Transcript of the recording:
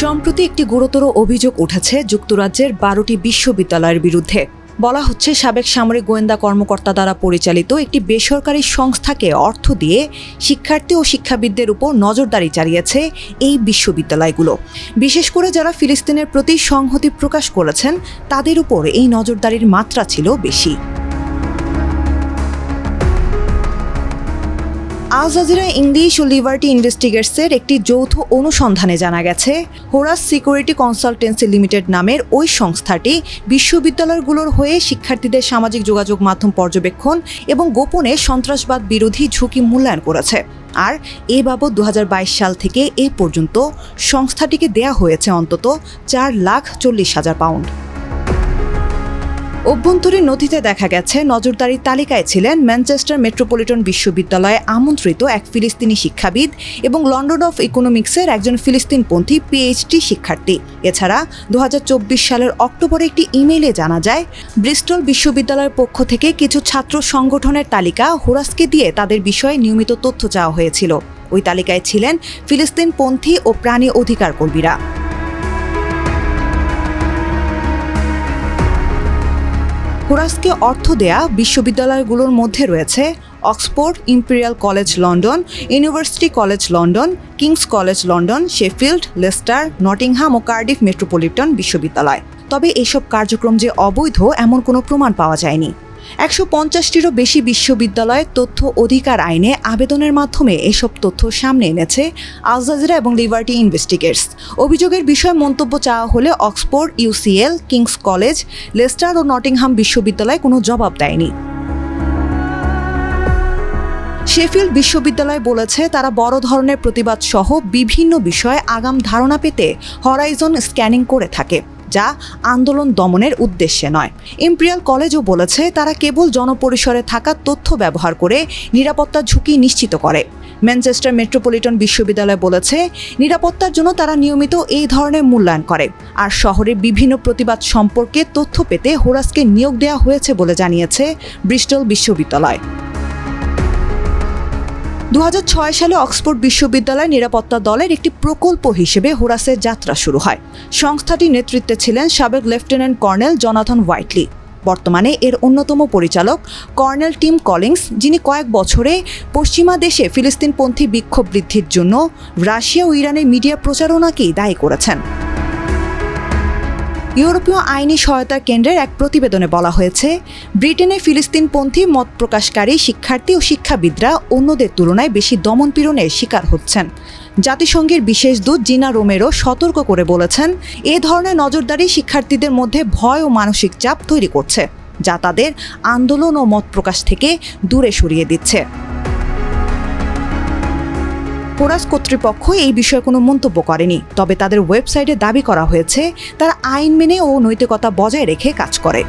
সম্প্রতি একটি গুরুতর অভিযোগ উঠেছে যুক্তরাজ্যের 12টি বিশ্ববিদ্যালয়ের বিরুদ্ধে। বলা হচ্ছে সাবেক সামরিক গোয়েন্দা কর্মকর্তা দ্বারা পরিচালিত একটি বেসরকারি সংস্থাকে অর্থ দিয়ে শিক্ষার্থী ও শিক্ষাবিদদের উপর নজরদারি চালিয়েছে এই বিশ্ববিদ্যালয়গুলো। বিশেষ করে যারা ফিলিস্তিনের প্রতি সংহতি প্রকাশ করেছেন তাদের উপর এই নজরদারির মাত্রা ছিল বেশি। আল জাজিরা ইংলিশ ও লিবার্টি ইনভেস্টিগেটসের একটি যৌথ অনুসন্ধানে জানা গেছে, হোরাস সিকিউরিটি কনসালটেন্সি লিমিটেড নামের ওই সংস্থাটি বিশ্ববিদ্যালয়গুলোর হয়ে শিক্ষার্থীদের সামাজিক যোগাযোগ মাধ্যম পর্যবেক্ষণ এবং গোপনে সন্ত্রাসবাদ বিরোধী ঝুঁকি মূল্যায়ন করেছে। আর এ বাবদ 2022 সাল থেকে এ পর্যন্ত সংস্থাটিকে দেয়া হয়েছে অন্তত 4,40,000 পাউন্ড। অভ্যন্তরীণ নথিতে দেখা গেছে নজরদারির তালিকায় ছিলেন ম্যানচেস্টার মেট্রোপলিটন বিশ্ববিদ্যালয়ে আমন্ত্রিত এক ফিলিস্তিনি শিক্ষাবিদ এবং লন্ডন অফ ইকোনমিক্সের একজন ফিলিস্তিনপন্থী পিএইচডি শিক্ষার্থী। এছাড়া 2024 সালের অক্টোবরে একটি ইমেইলে জানা যায়, ব্রিস্টল বিশ্ববিদ্যালয়ের পক্ষ থেকে কিছু ছাত্র সংগঠনের তালিকা হোরাসকে দিয়ে তাদের বিষয়ে নিয়মিত তথ্য চাওয়া হয়েছিল। ওই তালিকায় ছিলেন ফিলিস্তিনপন্থী ও প্রাণী অধিকার কর্মীরা। হোরাসকে অর্থ দেয়া বিশ্ববিদ্যালয়গুলোর মধ্যে রয়েছে Oxford, Imperial College London, University College London, Kings College London, Sheffield, Leicester, Nottingham ও কার্ডিফ মেট্রোপলিটন বিশ্ববিদ্যালয়। তবে এসব কার্যক্রম যে অবৈধ এমন কোনো প্রমাণ পাওয়া যায়নি। 150টিরও বেশি বিশ্ববিদ্যালয়ের তথ্য অধিকার আইনে আবেদনের মাধ্যমে এসব তথ্য সামনে এনেছে আল জাজিরা এবং লিবার্টি ইনভেস্টিগেটস। অভিযোগের বিষয়ে মন্তব্য চাওয়া হলে Oxford, UCL, Kings College, Leicester ও নটিংহাম বিশ্ববিদ্যালয় কোনো জবাব দেয়নি। শেফিল্ড বিশ্ববিদ্যালয় বলেছে তারা বড় ধরনের প্রতিবাদ সহ বিভিন্ন বিষয়ে আগাম ধারণা পেতে হরাইজন স্ক্যানিং করে থাকে, যা আন্দোলন দমনের উদ্দেশ্যে নয়। ইম্পেরিয়াল কলেজও বলেছে তারা কেবল জনপরিসরে থাকা তথ্য ব্যবহার করে নিরাপত্তা ঝুঁকি নিশ্চিত করে। ম্যানচেস্টার মেট্রোপলিটন বিশ্ববিদ্যালয় বলেছে নিরাপত্তার জন্য তারা নিয়মিত এই ধরনের মূল্যায়ন করে। আর শহরের বিভিন্ন প্রতিবাদ সম্পর্কে তথ্য পেতে হোরাসকে নিয়োগ দেওয়া হয়েছে বলে জানিয়েছে ব্রিস্টল বিশ্ববিদ্যালয়। 2006 সালে অক্সফোর্ড বিশ্ববিদ্যালয় নিরাপত্তা দলের একটি প্রকল্প হিসেবে হোরাসের যাত্রা শুরু হয়। সংস্থাটির নেতৃত্বে ছিলেন সাবেক লেফটেন্যান্ট কর্নেল জনাথন হোয়াইটলি। বর্তমানে এর অন্যতম পরিচালক কর্নেল টিম কলিংস, যিনি কয়েক বছরে পশ্চিমা দেশে ফিলিস্তিনপন্থী বিক্ষোভ বৃদ্ধির জন্য রাশিয়া ও ইরানের মিডিয়া প্রচারণাকেই দায়ী করেছেন। ইউরোপীয় আইনি সহায়তা কেন্দ্রের এক প্রতিবেদনে বলা হয়েছে, ব্রিটেনে ফিলিস্তিনপন্থী মত প্রকাশকারী শিক্ষার্থী ও শিক্ষাবিদরা অন্যদের তুলনায় বেশি দমনপীড়নের শিকার হচ্ছেন। জাতিসংঘের বিশেষ দূত জিনা রোমেরো সতর্ক করে বলেছেন, এ ধরনের নজরদারি শিক্ষার্থীদের মধ্যে ভয় ও মানসিক চাপ তৈরি করছে, যা তাদের আন্দোলন ও মত প্রকাশ থেকে দূরে সরিয়ে দিচ্ছে। হোরাস কর্তৃপক্ষ এই বিষয়ে কোনো মন্তব্য করেনি, তবে তাদের ওয়েবসাইটে দাবি করা হয়েছে তারা আইন মেনে ও নৈতিকতা বজায় রেখে কাজ করে।